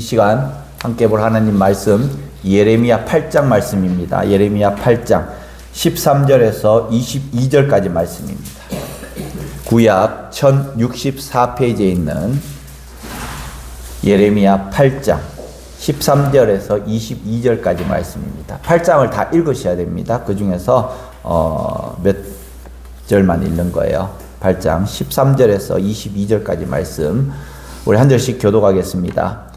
시간 함께 볼 하나님 말씀 예레미야 8장 말씀입니다. 예레미야 8장 13절에서 22절까지 말씀입니다. 구약 1064페이지에 있는 예레미야 8장 13절에서 22절까지 말씀입니다. 8장을 다 읽으셔야 됩니다. 그 중에서 몇 절만 읽는 거예요. 8장 13절에서 22절까지 말씀 우리 한 절씩 교독하겠습니다.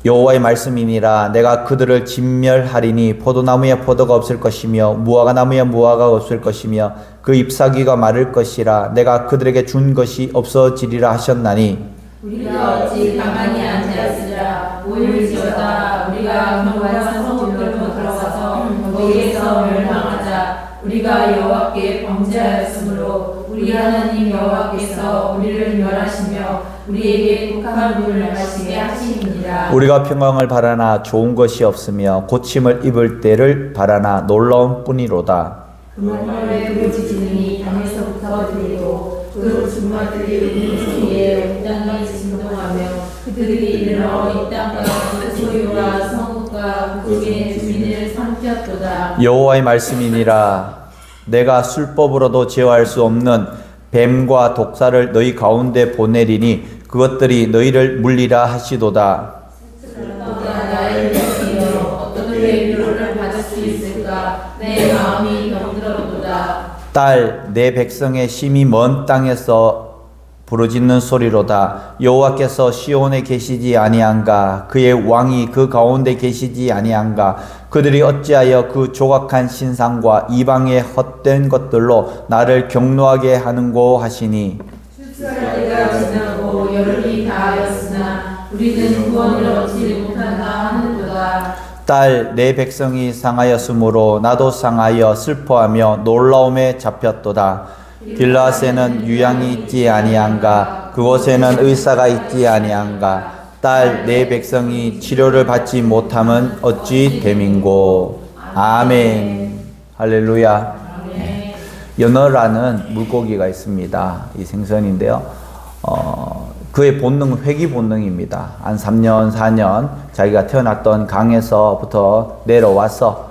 여호와의 말씀이니라. 내가 그들을 진멸하리니 포도나무에 포도가 없을 것이며 무화과 나무에 무화과가 없을 것이며 그 잎사귀가 마를 것이라. 내가 그들에게 준 것이 없어지리라 하셨나니 우리가 어찌 가만히 앉아있으랴. 오일지어다. 우리가 견고한 성읍들로 들어가서 거기에서 멸망하자. 우리가 여호와께 범죄하였으므로 우리 하나님 여호와께서 우리를 멸하시며 우리에게 독한 불을 내가시게 하시니라. 우리가 평강을 바라나 좋은 것이 없으며 고침을 입을 때를 바라나 놀라운 뿐이로다. 그날에 그 지진이 땅에서부터 들리고 그 주마들이 우리에 온 땅이 진동하며 그들이 일어 이 땅과 그 소유와 성읍과 그의 주민을 삼켰도다. 여호와의 말씀이니라. 내가 술법으로도 제어할 수 없는 뱀과 독사를 너희 가운데 보내리니 그것들이 너희를 물리라 하시도다. 나의 백성이여 어떻게 위로를 받을 수 있을까? 내 마음이 병들어도다. 딸, 내 백성의 심히 먼 땅에서 부르짖는 소리로다. 여호와께서 시온에 계시지 아니한가? 그의 왕이 그 가운데 계시지 아니한가? 그들이 어찌하여 그 조각한 신상과 이방의 헛된 것들로 나를 경노하게 하는고 하시니 출사기가 지나고 열흘이 다하였으나 우리는 구원을 얻지 못한다 하는도다. 딸, 내 백성이 상하였으므로 나도 상하여 슬퍼하며 놀라움에 잡혔도다. 길라앗에는 유양이 있지 아니한가? 그곳에는 의사가 있지 아니한가? 딸, 내 백성이 치료를 받지 못함은 어찌 됨인고. 아멘. 할렐루야. 연어라는 물고기가 있습니다. 이 생선인데요. 그의 본능은 회귀 본능입니다. 한 3년, 4년 자기가 태어났던 강에서부터 내려와서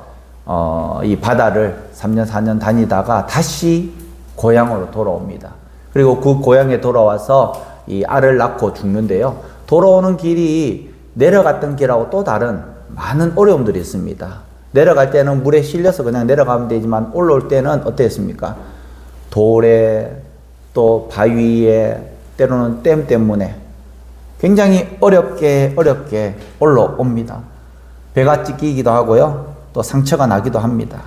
이 바다를 3년, 4년 다니다가 다시 고향으로 돌아옵니다. 그리고 그 고향에 돌아와서 이 알을 낳고 죽는데요. 돌아오는 길이 내려갔던 길하고 또 다른 많은 어려움들이 있습니다. 내려갈 때는 물에 실려서 그냥 내려가면 되지만 올라올 때는 어땠습니까? 돌에 또 바위에 때로는 댐 때문에 굉장히 어렵게 올라옵니다. 배가 찢기기도 하고요. 또 상처가 나기도 합니다.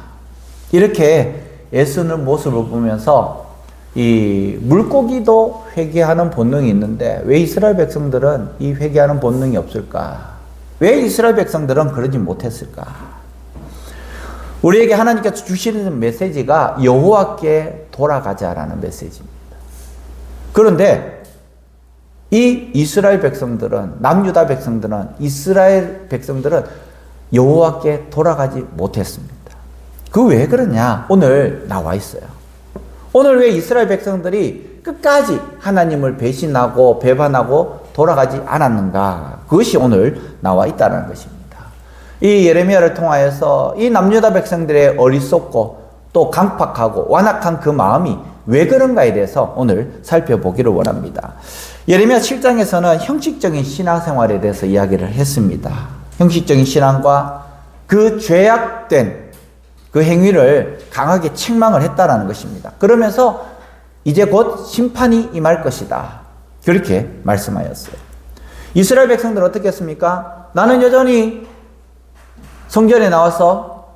이렇게 애쓰는 모습을 보면서 이 물고기도 회개하는 본능이 있는데 왜 이스라엘 백성들은 이 회개하는 본능이 없을까? 왜 이스라엘 백성들은 그러지 못했을까? 우리에게 하나님께서 주시는 메시지가 여호와께 돌아가자라는 메시지입니다. 그런데 이 이스라엘 백성들은, 남유다 백성들은, 이스라엘 백성들은 여호와께 돌아가지 못했습니다. 그 왜 그러냐? 오늘 나와 있어요. 오늘 왜 이스라엘 백성들이 끝까지 하나님을 배신하고 배반하고 돌아가지 않았는가? 그것이 오늘 나와 있다는 것입니다. 이 예레미야를 통하여서 이 남유다 백성들의 어리석고 또 강팍하고 완악한 그 마음이 왜 그런가에 대해서 오늘 살펴보기를 원합니다. 예레미야 7장에서는 형식적인 신앙생활에 대해서 이야기를 했습니다. 형식적인 신앙과 그 죄악된 그 행위를 강하게 책망을 했다라는 것입니다. 그러면서 이제 곧 심판이 임할 것이다. 그렇게 말씀하였어요. 이스라엘 백성들은 어떻게 했습니까? 나는 여전히 성전에 나와서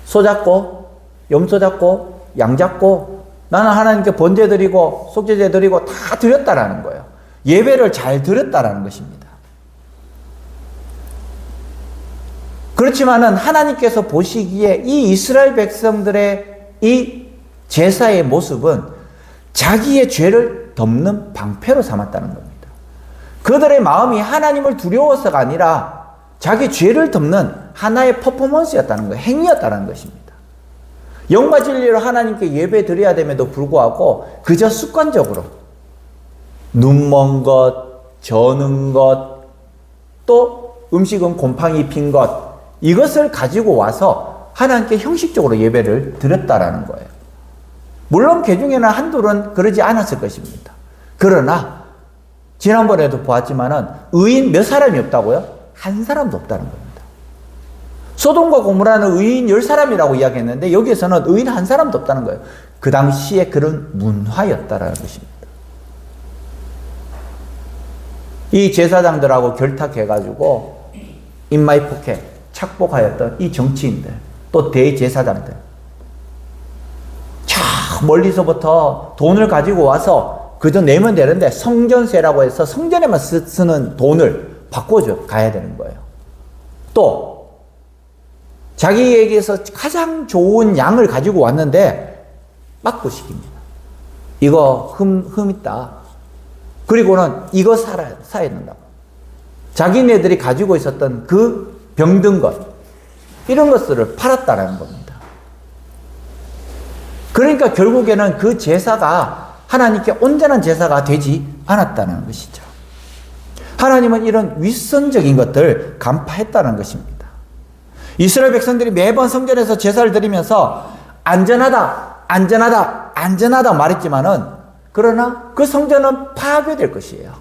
소 잡고 염소 잡고 양 잡고 나는 하나님께 번제 드리고 속죄제 드리고 다 드렸다라는 거예요. 예배를 잘 드렸다라는 것입니다. 그렇지만은 하나님께서 보시기에 이 이스라엘 백성들의 이 제사의 모습은 자기의 죄를 덮는 방패로 삼았다는 겁니다. 그들의 마음이 하나님을 두려워서가 아니라 자기 죄를 덮는 하나의 퍼포먼스였다는 거예요. 행위였다는 것입니다. 영과 진리로 하나님께 예배 드려야 됨에도 불구하고 그저 습관적으로 눈먼 것, 저는 것, 또 음식은 곰팡이 핀 것, 이것을 가지고 와서 하나님께 형식적으로 예배를 드렸다라는 거예요. 물론 그 중에는 한둘은 그러지 않았을 것입니다. 그러나 지난번에도 보았지만은 의인 몇 사람이 없다고요? 한 사람도 없다는 겁니다. 소돔과 고모라는 의인 10사람이라고 이야기했는데 여기에서는 의인 한 사람도 없다는 거예요. 그 당시에 그런 문화였다라는 것입니다. 이 제사장들하고 결탁해가지고 인마이 폭행, 착복하였던 이 정치인들, 또 대제사장들, 저 멀리서부터 돈을 가지고 와서 그저 내면 되는데 성전세라고 해서 성전에만 쓰는 돈을 바꿔줘 가야 되는 거예요. 또 자기에게서 가장 좋은 양을 가지고 왔는데 바꾸시킵니다. 이거 흠 있다. 그리고는 이거 사야 된다고. 자기네들이 가지고 있었던 그 병든 것, 이런 것들을 팔았다는 겁니다. 그러니까 결국에는 그 제사가 하나님께 온전한 제사가 되지 않았다는 것이죠. 하나님은 이런 윗선적인 것들 간파했다는 것입니다. 이스라엘 백성들이 매번 성전에서 제사를 드리면서 안전하다 말했지만은 그러나 그 성전은 파괴될 것이에요.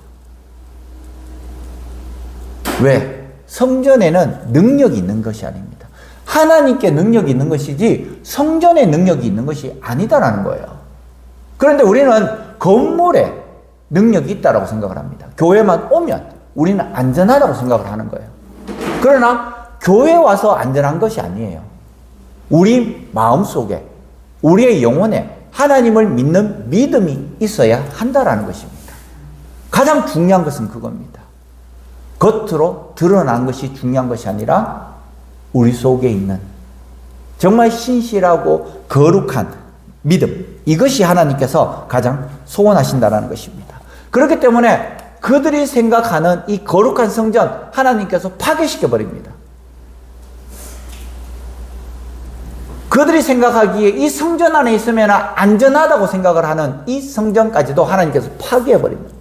왜? 성전에는 능력이 있는 것이 아닙니다. 하나님께 능력이 있는 것이지 성전에 능력이 있는 것이 아니다라는 거예요. 그런데 우리는 건물에 능력이 있다라고 생각을 합니다. 교회만 오면 우리는 안전하다고 생각을 하는 거예요. 그러나 교회 와서 안전한 것이 아니에요. 우리 마음속에, 우리의 영혼에 하나님을 믿는 믿음이 있어야 한다라는 것입니다. 가장 중요한 것은 그겁니다. 겉으로 드러난 것이 중요한 것이 아니라 우리 속에 있는 정말 신실하고 거룩한 믿음, 이것이 하나님께서 가장 소원하신다는 것입니다. 그렇기 때문에 그들이 생각하는 이 거룩한 성전 하나님께서 파괴시켜 버립니다. 그들이 생각하기에 이 성전 안에 있으면 안전하다고 생각을 하는 이 성전까지도 하나님께서 파괴해 버립니다.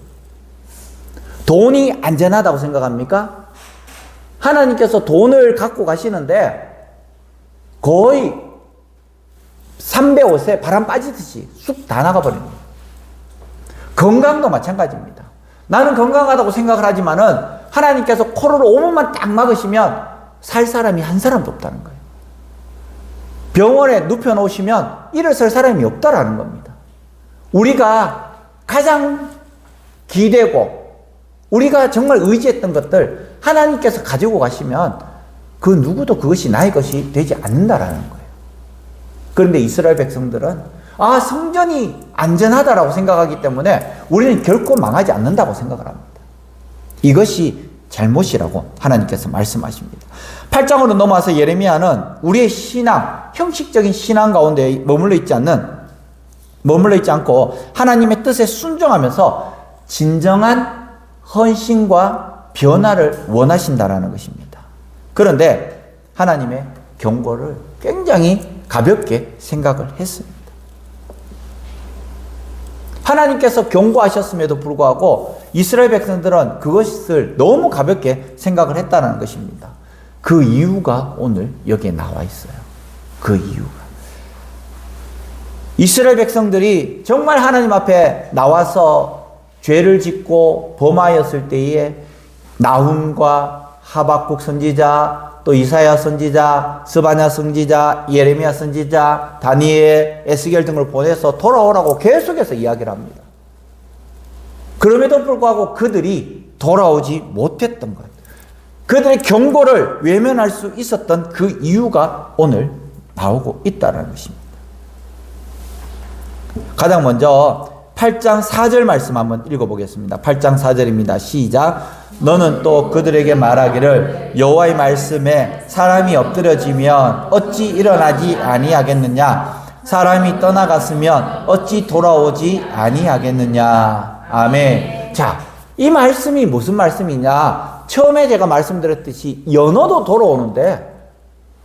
돈이 안전하다고 생각합니까? 하나님께서 돈을 갖고 가시는데 거의 305세 바람 빠지듯이 쑥 다 나가버립니다. 건강도 마찬가지입니다. 나는 건강하다고 생각을 하지만은 하나님께서 코를 5분만 딱 막으시면 살 사람이 한 사람도 없다는 거예요. 병원에 눕혀놓으시면 일어설 사람이 없다라는 겁니다. 우리가 가장 기대고 우리가 정말 의지했던 것들 하나님께서 가지고 가시면 그 누구도 그것이 나의 것이 되지 않는다라는 거예요. 그런데 이스라엘 백성들은 성전이 안전하다라고 생각하기 때문에 우리는 결코 망하지 않는다고 생각을 합니다. 이것이 잘못이라고 하나님께서 말씀하십니다. 8장으로 넘어와서 예레미야는 우리의 신앙, 형식적인 신앙 가운데 머물러 있지 않고 하나님의 뜻에 순종하면서 진정한 헌신과 변화를 원하신다라는 것입니다. 그런데 하나님의 경고를 굉장히 가볍게 생각을 했습니다. 하나님께서 경고하셨음에도 불구하고 이스라엘 백성들은 그것을 너무 가볍게 생각을 했다는 것입니다. 그 이유가 오늘 여기에 나와 있어요. 그 이유가. 이스라엘 백성들이 정말 하나님 앞에 나와서 죄를 짓고 범하였을 때에 나훔과 하박국 선지자, 또 이사야 선지자, 스바냐 선지자, 예레미야 선지자, 다니엘, 에스겔 등을 보내서 돌아오라고 계속해서 이야기를 합니다. 그럼에도 불구하고 그들이 돌아오지 못했던 것, 그들의 경고를 외면할 수 있었던 그 이유가 오늘 나오고 있다는 것입니다. 가장 먼저 8장 4절 말씀 한번 읽어보겠습니다. 8장 4절입니다. 시작. 너는 또 그들에게 말하기를 여호와의 말씀에 사람이 엎드려지면 어찌 일어나지 아니하겠느냐? 사람이 떠나갔으면 어찌 돌아오지 아니하겠느냐? 아멘. 자, 이 말씀이 무슨 말씀이냐? 처음에 제가 말씀드렸듯이 연어도 돌아오는데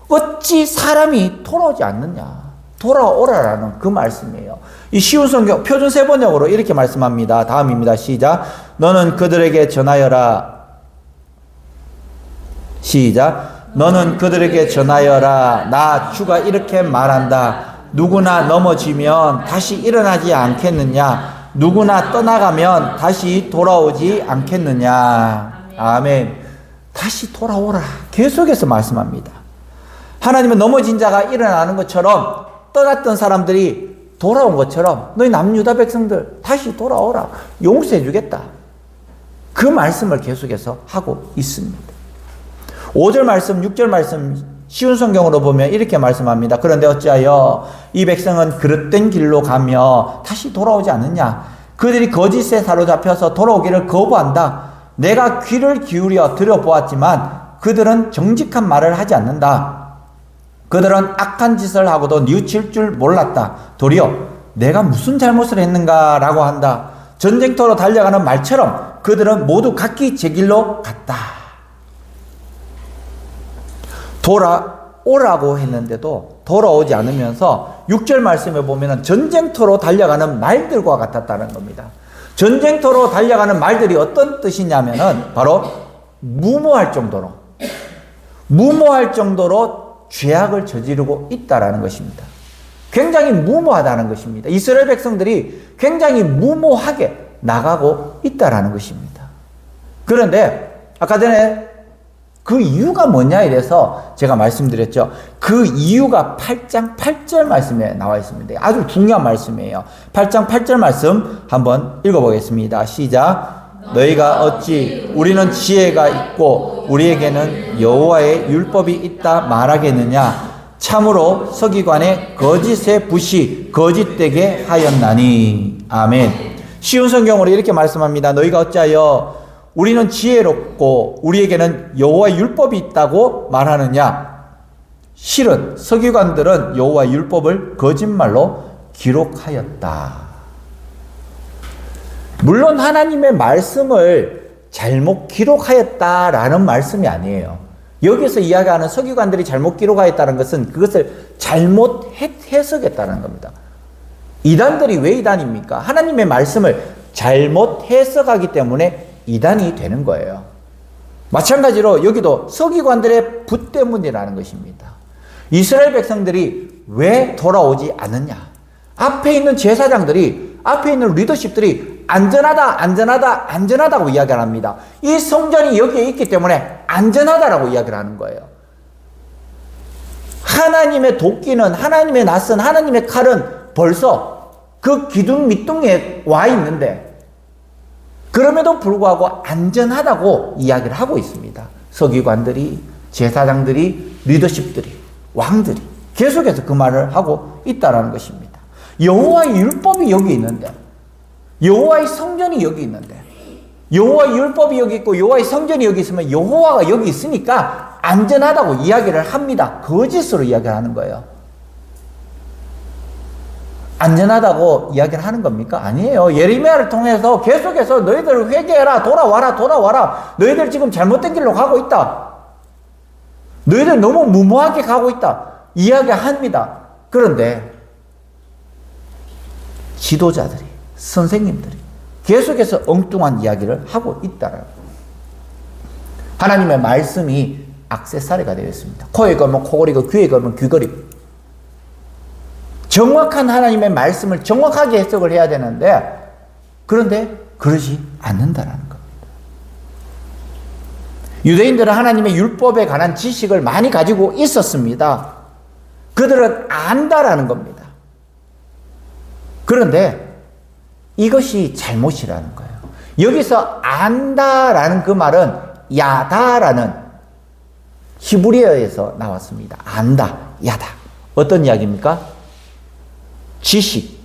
어찌 사람이 돌아오지 않느냐? 돌아오라라는 그 말씀이에요. 이 쉬운 성경 표준 세번역으로 이렇게 말씀합니다. 다음입니다. 시작. 너는 그들에게 전하여라. 시작. 너는 그들에게 전하여라. 나 주가 이렇게 말한다. 누구나 넘어지면 다시 일어나지 않겠느냐? 누구나 떠나가면 다시 돌아오지 않겠느냐? 아멘. 다시 돌아오라. 계속해서 말씀합니다. 하나님은 넘어진 자가 일어나는 것처럼, 떠났던 사람들이 돌아온 것처럼 너희 남유다 백성들 다시 돌아오라. 용서해 주겠다. 그 말씀을 계속해서 하고 있습니다. 5절 말씀, 6절 말씀 쉬운 성경으로 보면 이렇게 말씀합니다. 그런데 어찌하여 이 백성은 그릇된 길로 가며 다시 돌아오지 않느냐? 그들이 거짓에 사로잡혀서 돌아오기를 거부한다. 내가 귀를 기울여 들어보았지만 그들은 정직한 말을 하지 않는다. 그들은 악한 짓을 하고도 뉘우칠 줄 몰랐다. 도리어 내가 무슨 잘못을 했는가라고 한다. 전쟁터로 달려가는 말처럼 그들은 모두 각기 제 길로 갔다. 돌아오라고 했는데도 돌아오지 않으면서 6절 말씀에 보면 전쟁터로 달려가는 말들과 같았다는 겁니다. 전쟁터로 달려가는 말들이 어떤 뜻이냐면은 바로 무모할 정도로 죄악을 저지르고 있다라는 것입니다. 굉장히 무모하다는 것입니다. 이스라엘 백성들이 굉장히 무모하게 나가고 있다라는 것입니다. 그런데 아까 전에 그 이유가 뭐냐에 대해서 제가 말씀드렸죠. 그 이유가 8장 8절 말씀에 나와 있습니다. 아주 중요한 말씀이에요. 8장 8절 말씀 한번 읽어보겠습니다. 시작. 너희가 어찌 우리는 지혜가 있고 우리에게는 여호와의 율법이 있다 말하겠느냐? 참으로 서기관의 거짓의 붓이 거짓되게 하였나니. 아멘. 쉬운 성경으로 이렇게 말씀합니다. 너희가 어찌하여 우리는 지혜롭고 우리에게는 여호와의 율법이 있다고 말하느냐? 실은 서기관들은 여호와의 율법을 거짓말로 기록하였다. 물론 하나님의 말씀을 잘못 기록하였다라는 말씀이 아니에요. 여기서 이야기하는 서기관들이 잘못 기록하였다는 것은 그것을 잘못 해석했다는 겁니다. 이단들이 왜 이단입니까? 하나님의 말씀을 잘못 해석하기 때문에 이단이 되는 거예요. 마찬가지로 여기도 서기관들의 붓 때문이라는 것입니다. 이스라엘 백성들이 왜 돌아오지 않느냐? 앞에 있는 제사장들이, 앞에 있는 리더십들이 안전하다고 이야기를 합니다. 이 성전이 여기에 있기 때문에 안전하다라고 이야기를 하는 거예요. 하나님의 도끼는, 하나님의 낯은, 하나님의 칼은 벌써 그 기둥 밑둥에 와 있는데 그럼에도 불구하고 안전하다고 이야기를 하고 있습니다. 서기관들이, 제사장들이, 리더십들이, 왕들이 계속해서 그 말을 하고 있다라는 것입니다. 여호와의 율법이 여기 있는데, 여호와의 성전이 여기 있는데, 여호와의 율법이 여기 있고 여호와의 성전이 여기 있으면 여호와가 여기 있으니까 안전하다고 이야기를 합니다. 거짓으로 이야기를 하는 거예요. 안전하다고 이야기를 하는 겁니까? 아니에요. 예레미야를 통해서 계속해서 너희들 회개해라, 돌아와라. 너희들 지금 잘못된 길로 가고 있다. 너희들 너무 무모하게 가고 있다. 이야기합니다. 그런데 지도자들이, 선생님들이 계속해서 엉뚱한 이야기를 하고 있다라고. 하나님의 말씀이 액세서리가 되어 있습니다. 코에 걸면 코걸이고 귀에 걸면 귀걸이. 정확한 하나님의 말씀을 정확하게 해석을 해야 되는데 그런데 그러지 않는다라는 겁니다. 유대인들은 하나님의 율법에 관한 지식을 많이 가지고 있었습니다. 그들은 안다라는 겁니다. 그런데 이것이 잘못이라는 거예요. 여기서 안다라는 그 말은 야다라는 히브리어에서 나왔습니다. 안다, 야다. 어떤 이야기입니까? 지식,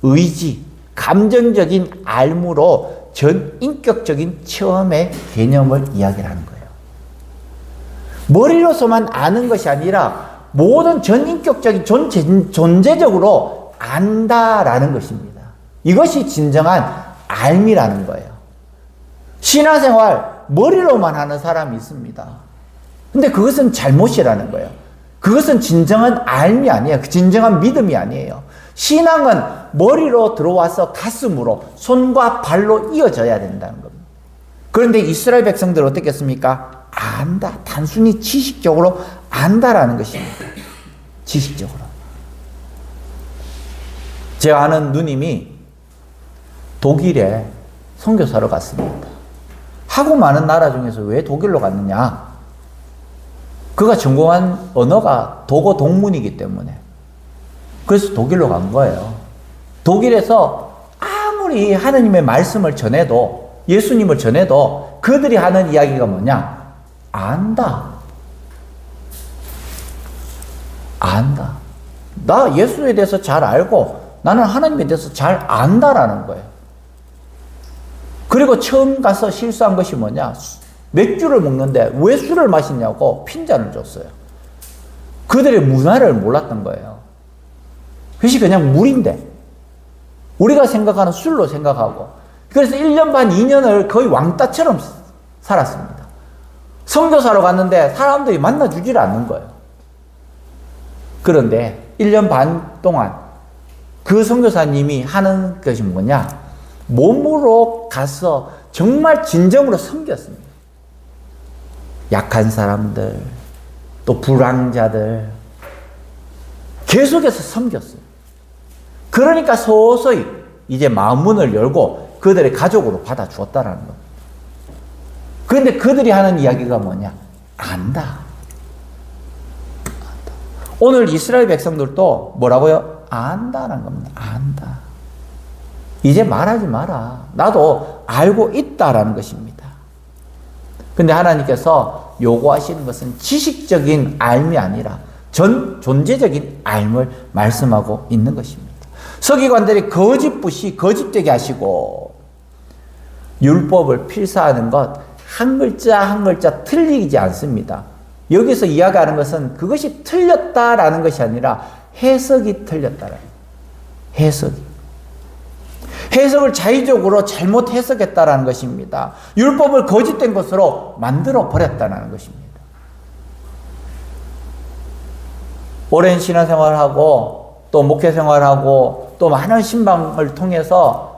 의지, 감정적인 알무로 전인격적인 체험의 개념을 이야기를 하는 거예요. 머리로서만 아는 것이 아니라 모든 전인격적인 존재적으로 안다라는 것입니다. 이것이 진정한 알미라는 거예요. 신앙생활 머리로만 하는 사람이 있습니다. 근데 그것은 잘못이라는 거예요. 그것은 진정한 알미 아니에요. 진정한 믿음이 아니에요. 신앙은 머리로 들어와서 가슴으로, 손과 발로 이어져야 된다는 겁니다. 그런데 이스라엘 백성들은 어떻겠습니까? 안다. 단순히 지식적으로 안다라는 것입니다. 지식적으로. 제가 아는 누님이 독일에 선교사로 갔습니다. 하고 많은 나라 중에서 왜 독일로 갔느냐? 그가 전공한 언어가 독어 동문이기 때문에. 그래서 독일로 간 거예요. 독일에서 아무리 하느님의 말씀을 전해도, 예수님을 전해도 그들이 하는 이야기가 뭐냐? 안다. 안다. 나 예수에 대해서 잘 알고 나는 하나님에 대해서 잘 안다라는 거예요. 그리고 처음 가서 실수한 것이 뭐냐? 맥주를 먹는데 왜 술을 마시냐고 핀잔을 줬어요. 그들의 문화를 몰랐던 거예요. 그것이 그냥 물인데 우리가 생각하는 술로 생각하고, 그래서 1년 반 2년을 거의 왕따처럼 살았습니다. 선교사로 갔는데 사람들이 만나주질 않는 거예요. 그런데 1년 반 동안 그 선교사님이 하는 것이 뭐냐? 몸으로 가서 정말 진정으로 섬겼습니다. 약한 사람들, 또 불황자들 계속해서 섬겼어요. 그러니까 서서히 이제 마음문을 열고 그들의 가족으로 받아주었다라는 겁니다. 그런데 그들이 하는 이야기가 뭐냐? 안다. 오늘 이스라엘 백성들도 뭐라고요? 안다라는 겁니다. 안다. 이제 말하지 마라. 나도 알고 있다라는 것입니다. 근데 하나님께서 요구하시는 것은 지식적인 알미 아니라 존재적인 알을 말씀하고 있는 것입니다. 서기관들이 거짓부시 거짓되게 하시고 율법을 필사하는 것 한 글자 한 글자 틀리지 않습니다. 여기서 이야기하는 것은 그것이 틀렸다라는 것이 아니라 해석이 틀렸다라는 거예요. 해석을 자의적으로 잘못 해석했다라는 것입니다. 율법을 거짓된 것으로 만들어 버렸다는 것입니다. 오랜 신앙생활하고 또 목회생활하고 또 많은 신방을 통해서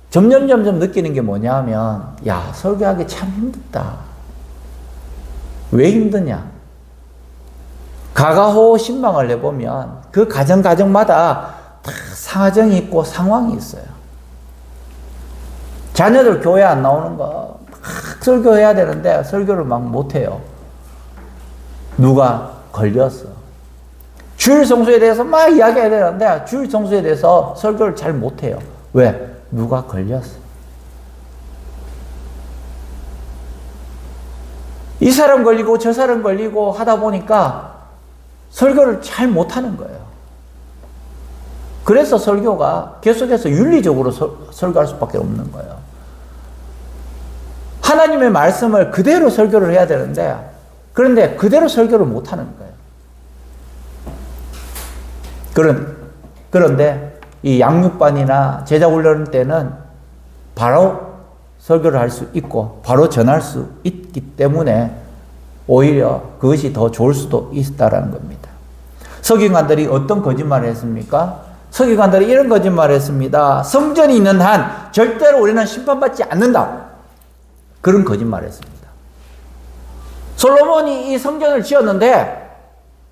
점점 느끼는 게 뭐냐 하면, 야, 설교하기 참 힘들다. 왜 힘드냐? 가가호 신방을 내보면 그 가정마다 다 상하정이 있고 상황이 있어요. 자녀들 교회 안 나오는 거 막 설교해야 되는데 설교를 막 못해요. 누가 걸렸어. 주일 성수에 대해서 막 이야기해야 되는데 주일 성수에 대해서 설교를 잘 못해요. 왜? 누가 걸렸어. 이 사람 걸리고 저 사람 걸리고 하다 보니까 설교를 잘 못하는 거예요. 그래서 설교가 계속해서 윤리적으로 설교할 수밖에 없는 거예요. 하나님의 말씀을 그대로 설교를 해야 되는데, 그런데 그대로 설교를 못하는 거예요. 그런데 이 양육반이나 제자훈련 때는 바로 설교를 할 수 있고 바로 전할 수 있기 때문에 오히려 그것이 더 좋을 수도 있다라는 겁니다. 서기관들이 어떤 거짓말을 했습니까? 서기관들이 이런 거짓말을 했습니다. 성전이 있는 한 절대로 우리는 심판받지 않는다. 그런 거짓말을 했습니다. 솔로몬이 이 성전을 지었는데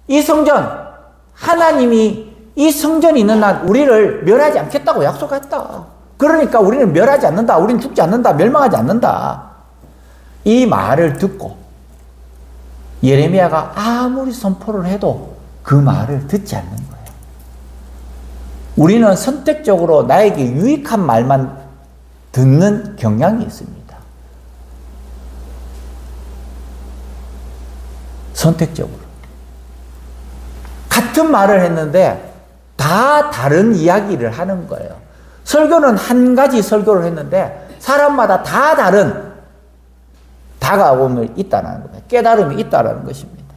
이 성전, 하나님이 이 성전이 있는 한 우리를 멸하지 않겠다고 약속했다. 그러니까 우리는 멸하지 않는다. 우리는 죽지 않는다. 멸망하지 않는다. 이 말을 듣고 예레미야가 아무리 선포를 해도 그 말을 듣지 않는 거예요. 우리는 선택적으로 나에게 유익한 말만 듣는 경향이 있습니다. 선택적으로. 같은 말을 했는데 다 다른 이야기를 하는 거예요. 설교는 한 가지 설교를 했는데 사람마다 다 다른 다가옴이 있다는 거예요. 깨달음이 있다는 것입니다.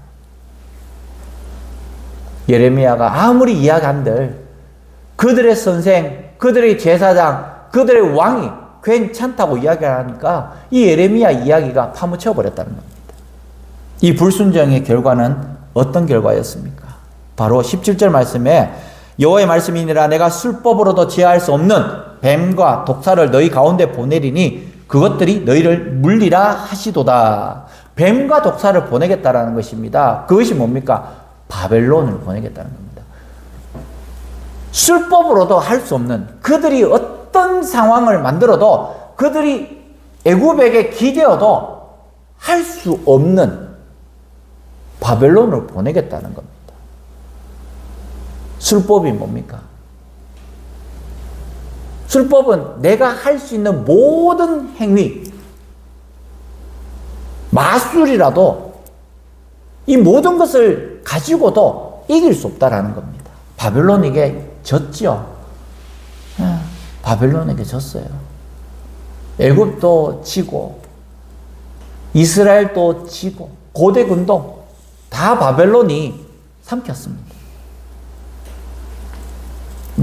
예레미야가 아무리 이야기한들 그들의 선생, 그들의 제사장, 그들의 왕이 괜찮다고 이야기하니까 이 예레미야 이야기가 파묻혀 버렸다는 겁니다. 이 불순종의 결과는 어떤 결과였습니까? 바로 17절 말씀에 여호와의 말씀이니라 내가 술법으로도 제어할 수 없는 뱀과 독사를 너희 가운데 보내리니 그것들이 너희를 물리라 하시도다. 뱀과 독사를 보내겠다라는 것입니다. 그것이 뭡니까? 바벨론을 보내겠다는 겁니다. 술법으로도 할 수 없는, 그들이 어떤 상황을 만들어도, 그들이 애굽에게 기대어도 할 수 없는 바벨론을 보내겠다는 겁니다. 술법이 뭡니까? 술법은 내가 할 수 있는 모든 행위, 마술이라도 이 모든 것을 가지고도 이길 수 없다라는 겁니다. 바벨론에게 졌죠. 바벨론에게 졌어요. 애굽도 지고 이스라엘도 지고 고대군도 다 바벨론이 삼켰습니다.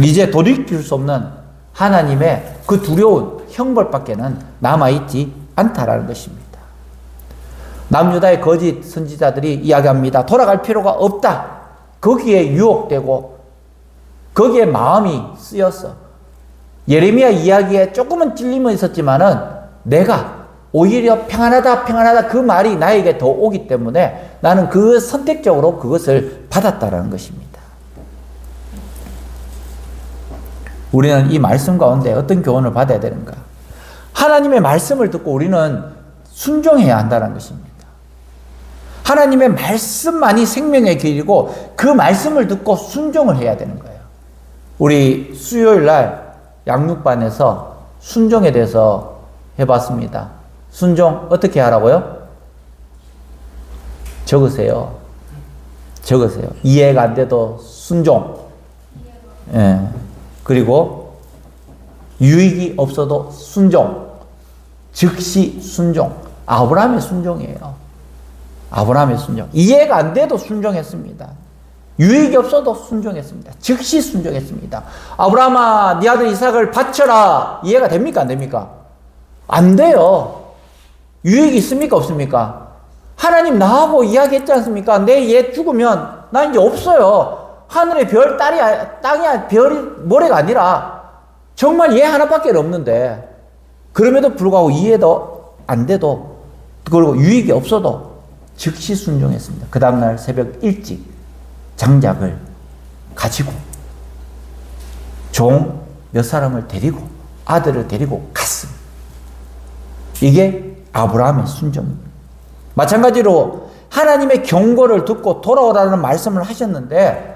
이제 돌이킬 수 없는 하나님의 그 두려운 형벌밖에는 남아있지 않다라는 것입니다. 남유다의 거짓 선지자들이 이야기합니다. 돌아갈 필요가 없다. 거기에 유혹되고 거기에 마음이 쓰여서 예레미야 이야기에 조금은 찔림은 있었지만은 내가 오히려 평안하다 평안하다 그 말이 나에게 더 오기 때문에 나는 그 선택적으로 그것을 받았다라는 것입니다. 우리는 이 말씀 가운데 어떤 교훈을 받아야 되는가? 하나님의 말씀을 듣고 우리는 순종해야 한다는 것입니다. 하나님의 말씀만이 생명의 길이고 그 말씀을 듣고 순종을 해야 되는 거예요. 우리 수요일 날 양육반에서 순종에 대해서 해봤습니다. 순종 어떻게 하라고요? 적으세요. 적으세요. 이해가 안 돼도 순종. 예. 그리고 유익이 없어도 순종. 즉시 순종. 아브라함의 순종이에요. 아브라함의 순종. 이해가 안 돼도 순종했습니다. 유익이 없어도 순종했습니다. 즉시 순종했습니다. 아브라함아, 네 아들 이삭을 바쳐라. 이해가 됩니까? 안 됩니까? 안 돼요. 유익이 있습니까? 없습니까? 하나님 나하고 이야기했지 않습니까? 내 얘 죽으면 나 이제 없어요. 하늘의 별, 땅이 별이 모래가 아니라 정말 얘 하나밖에 없는데 그럼에도 불구하고 이해도 안 돼도 그리고 유익이 없어도 즉시 순종했습니다. 그 다음날 새벽 일찍 장작을 가지고 종 몇 사람을 데리고 아들을 데리고 갔습니다. 이게 아브라함의 순종입니다. 마찬가지로 하나님의 경고를 듣고 돌아오라는 말씀을 하셨는데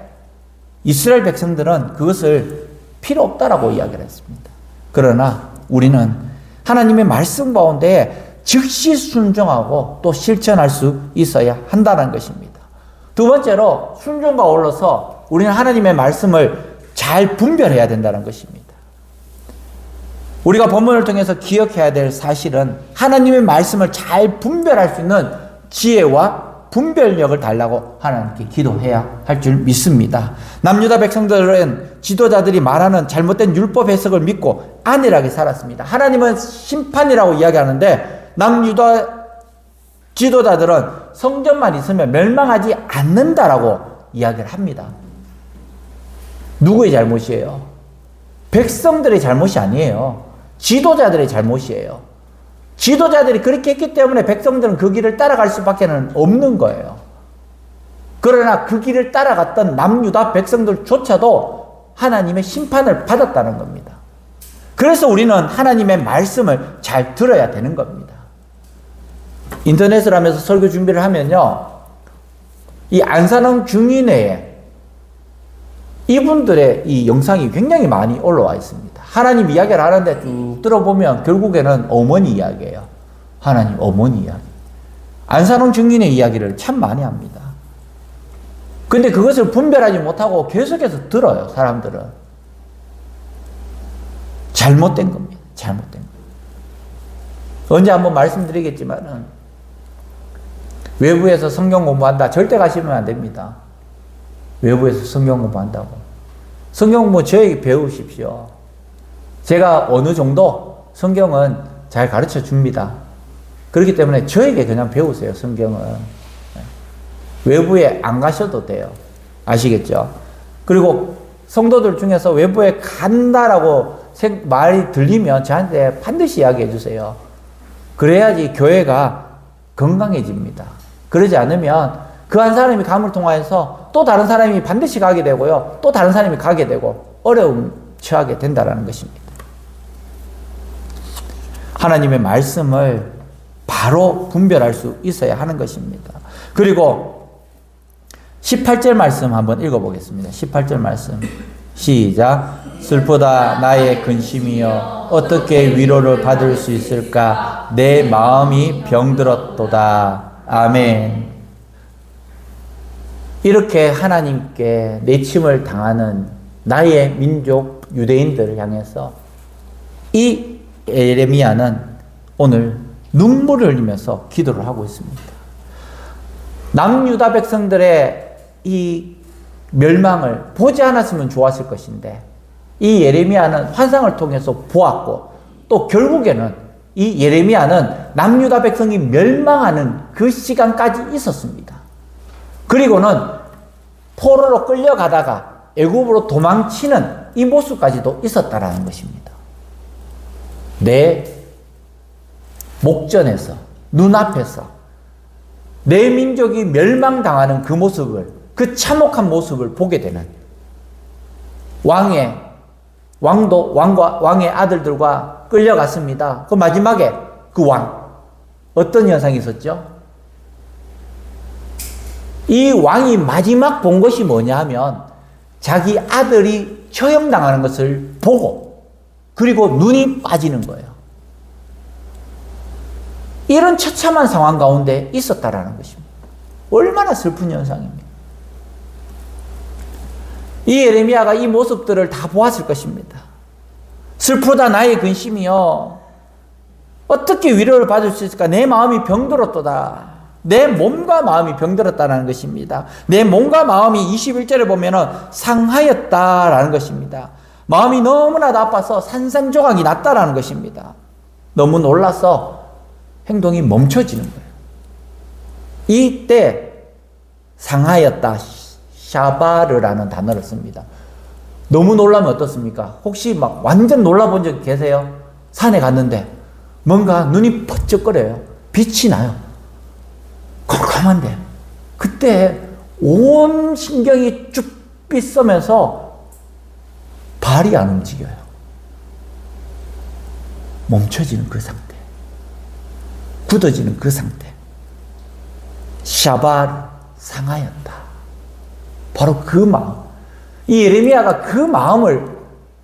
이스라엘 백성들은 그것을 필요 없다라고 이야기를 했습니다. 그러나 우리는 하나님의 말씀 가운데 즉시 순종하고 또 실천할 수 있어야 한다는 것입니다. 두 번째로 순종과 어울러서 우리는 하나님의 말씀을 잘 분별해야 된다는 것입니다. 우리가 본문을 통해서 기억해야 될 사실은 하나님의 말씀을 잘 분별할 수 있는 지혜와 분별력을 달라고 하나님께 기도해야 할 줄 믿습니다. 남유다 백성들은 지도자들이 말하는 잘못된 율법 해석을 믿고 안일하게 살았습니다. 하나님은 심판이라고 이야기하는데 남유다 지도자들은 성전만 있으면 멸망하지 않는다라고 이야기를 합니다. 누구의 잘못이에요? 백성들의 잘못이 아니에요. 지도자들의 잘못이에요. 지도자들이 그렇게 했기 때문에 백성들은 그 길을 따라갈 수밖에 없는 거예요. 그러나 그 길을 따라갔던 남유다 백성들조차도 하나님의 심판을 받았다는 겁니다. 그래서 우리는 하나님의 말씀을 잘 들어야 되는 겁니다. 인터넷을 하면서 설교 준비를 하면요, 이 안산홍 중인회에 이분들의 이 영상이 굉장히 많이 올라와 있습니다. 하나님 이야기를 하는데 쭉 들어보면 결국에는 어머니 이야기예요. 하나님 어머니 이야기. 안산홍 중인의 이야기를 참 많이 합니다. 근데 그것을 분별하지 못하고 계속해서 들어요, 사람들은. 잘못된 겁니다. 잘못된 겁니다. 언제 한번 말씀드리겠지만은 외부에서 성경 공부한다. 절대 가시면 안 됩니다. 외부에서 성경 공부한다고. 성경 공부 저에게 배우십시오. 제가 어느 정도 성경은 잘 가르쳐 줍니다. 그렇기 때문에 저에게 그냥 배우세요, 성경은. 외부에 안 가셔도 돼요. 아시겠죠? 그리고 성도들 중에서 외부에 간다라고 말이 들리면 저한테 반드시 이야기해 주세요. 그래야지 교회가 건강해집니다. 그러지 않으면 그 한 사람이 감을 통하여서 또 다른 사람이 반드시 가게 되고요. 또 다른 사람이 가게 되고 어려움 처하게 된다는 것입니다. 하나님의 말씀을 바로 분별할 수 있어야 하는 것입니다. 그리고 18절 말씀 한번 읽어보겠습니다. 18절 말씀 시작. 슬프다 나의 근심이여 어떻게 위로를 받을 수 있을까? 내 마음이 병들었도다. 아멘. 이렇게 하나님께 내침을 당하는 나의 민족 유대인들을 향해서 이 예레미야는 오늘 눈물을 흘리면서 기도를 하고 있습니다. 남유다 백성들의 이 멸망을 보지 않았으면 좋았을 것인데 이 예레미야는 환상을 통해서 보았고 또 결국에는 이 예레미야는 남유다 백성이 멸망하는 그 시간까지 있었습니다. 그리고는 포로로 끌려가다가 애굽으로 도망치는 이 모습까지도 있었다라는 것입니다. 내 목전에서 눈앞에서 내 민족이 멸망당하는 그 모습을, 그 참혹한 모습을 보게 되는 왕의 아들들과 끌려갔습니다. 그 마지막에 그 왕 어떤 현상이 있었죠? 이 왕이 마지막 본 것이 뭐냐 하면 자기 아들이 처형당하는 것을 보고 그리고 눈이 빠지는 거예요. 이런 처참한 상황 가운데 있었다라는 것입니다. 얼마나 슬픈 현상입니까? 이 예레미야가 이 모습들을 다 보았을 것입니다. 슬프다 나의 근심이여 어떻게 위로를 받을 수 있을까? 내 마음이 병들었도다. 내 몸과 마음이 병들었다는 것입니다. 내 몸과 마음이 21절에 보면은 상하였다라는 것입니다. 마음이 너무나 나빠서 산산조각이 났다라는 것입니다. 너무 놀라서 행동이 멈춰지는 거예요. 이때 상하였다, 샤바르라는 단어를 씁니다. 너무 놀라면 어떻습니까? 혹시 막 완전 놀라본 적 계세요? 산에 갔는데 뭔가 눈이 번쩍거려요. 빛이 나요. 컴컴한데 그때 온 신경이 쭉 빗서면서 발이 안 움직여요. 멈춰지는 그 상태, 굳어지는 그 상태. 샤발 상하였다. 바로 그 마음. 이 예레미야가 그 마음을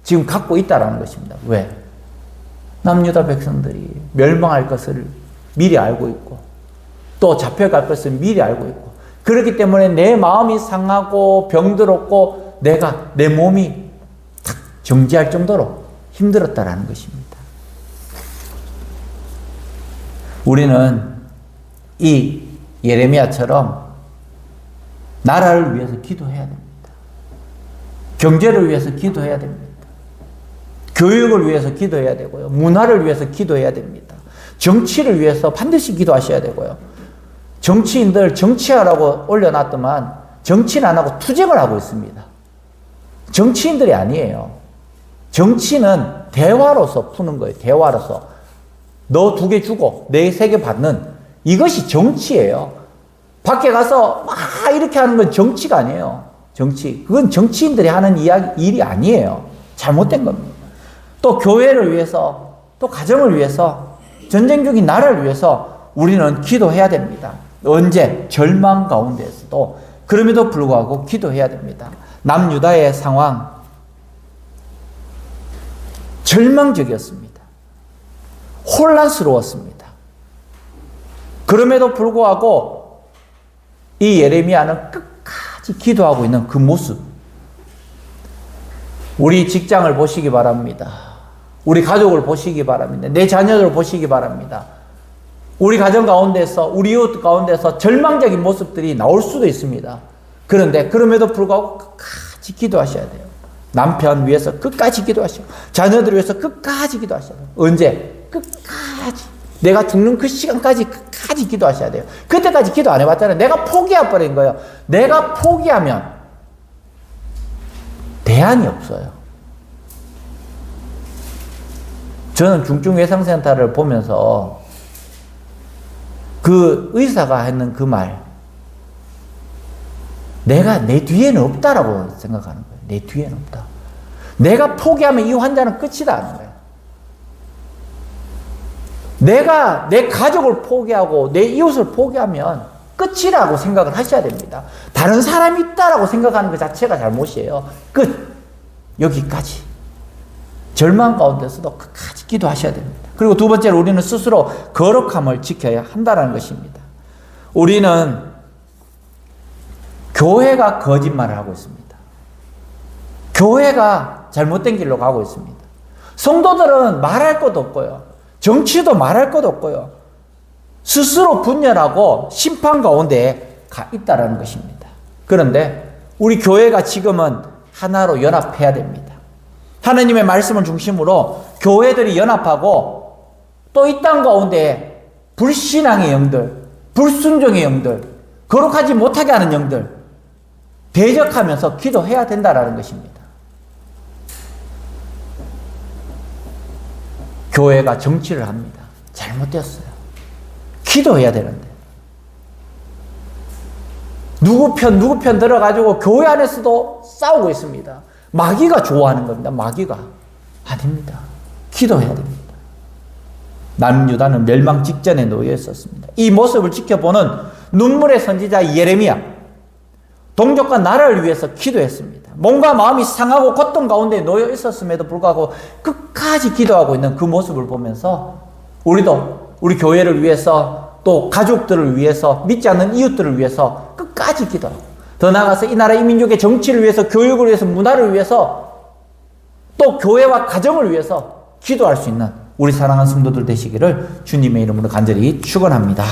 지금 갖고 있다라는 것입니다. 왜? 남유다 백성들이 멸망할 것을 미리 알고 있고 또 잡혀갈 것을 미리 알고 있고 그렇기 때문에 내 마음이 상하고 병들었고 내 몸이 탁 정지할 정도로 힘들었다라는 것입니다. 우리는 이 예레미야처럼 나라를 위해서 기도해야 됩니다. 경제를 위해서 기도해야 됩니다. 교육을 위해서 기도해야 되고요. 문화를 위해서 기도해야 됩니다. 정치를 위해서 반드시 기도하셔야 되고요. 정치인들 정치하라고 올려놨더만 정치는 안 하고 투쟁을 하고 있습니다. 정치인들이 아니에요. 정치는 대화로서 푸는 거예요. 대화로서. 너 2개 주고 내 3개 받는 이것이 정치예요. 밖에 가서 막 이렇게 하는 건 정치가 아니에요. 정치. 그건 정치인들이 하는 일이 아니에요. 잘못된 겁니다. 또 교회를 위해서, 또 가정을 위해서, 전쟁 중인 나라를 위해서 우리는 기도해야 됩니다. 언제? 절망 가운데에서도 그럼에도 불구하고 기도해야 됩니다. 남유다의 상황 절망적이었습니다. 혼란스러웠습니다. 그럼에도 불구하고 이 예레미야는 끝까지 기도하고 있는 그 모습. 우리 직장을 보시기 바랍니다. 우리 가족을 보시기 바랍니다. 내 자녀들을 보시기 바랍니다. 우리 가정 가운데서, 우리 이웃 가운데서 절망적인 모습들이 나올 수도 있습니다. 그런데 그럼에도 불구하고 끝까지 기도하셔야 돼요. 남편 위해서 끝까지 기도하시고 자녀들 위해서 끝까지 기도하셔야 돼요. 언제? 끝까지. 내가 죽는 그 시간까지 끝까지 기도하셔야 돼요. 그때까지 기도 안 해봤잖아요. 내가 포기해버린 거예요. 내가 포기하면 대안이 없어요. 저는 중증외상센터를 보면서 그 의사가 했는 그 말, 내가 내 뒤에는 없다라고 생각하는 거예요. 내 뒤에는 없다. 내가 포기하면 이 환자는 끝이다 하는 거예요. 내가 내 가족을 포기하고 내 이웃을 포기하면 끝이라고 생각을 하셔야 됩니다. 다른 사람이 있다라고 생각하는 것 자체가 잘못이에요. 끝. 여기까지. 절망 가운데서도 끝까지 기도하셔야 됩니다. 그리고 두 번째로 우리는 스스로 거룩함을 지켜야 한다는 것입니다. 우리는 교회가 거짓말을 하고 있습니다. 교회가 잘못된 길로 가고 있습니다. 성도들은 말할 것도 없고요. 정치도 말할 것도 없고요. 스스로 분열하고 심판 가운데 가 있다는 것입니다. 그런데 우리 교회가 지금은 하나로 연합해야 됩니다. 하나님의 말씀을 중심으로 교회들이 연합하고 또 이 땅 가운데 불신앙의 영들, 불순종의 영들, 거룩하지 못하게 하는 영들 대적하면서 기도해야 된다는 것입니다. 교회가 정치를 합니다. 잘못되었어요. 기도해야 되는데. 누구 편 들어가지고 교회 안에서도 싸우고 있습니다. 마귀가 좋아하는 겁니다. 마귀가. 아닙니다. 기도해야 됩니다. 남유다는 멸망 직전에 놓여 있었습니다. 이 모습을 지켜보는 눈물의 선지자 예레미야, 동족과 나라를 위해서 기도했습니다. 몸과 마음이 상하고 고통 가운데 놓여 있었음에도 불구하고 끝까지 기도하고 있는 그 모습을 보면서 우리도 우리 교회를 위해서 또 가족들을 위해서 믿지 않는 이웃들을 위해서 끝까지 기도하고 더 나아가서 이 나라 이 민족의 정치를 위해서 교육을 위해서 문화를 위해서 또 교회와 가정을 위해서 기도할 수 있는 우리 사랑하는 성도들 되시기를 주님의 이름으로 간절히 축원합니다.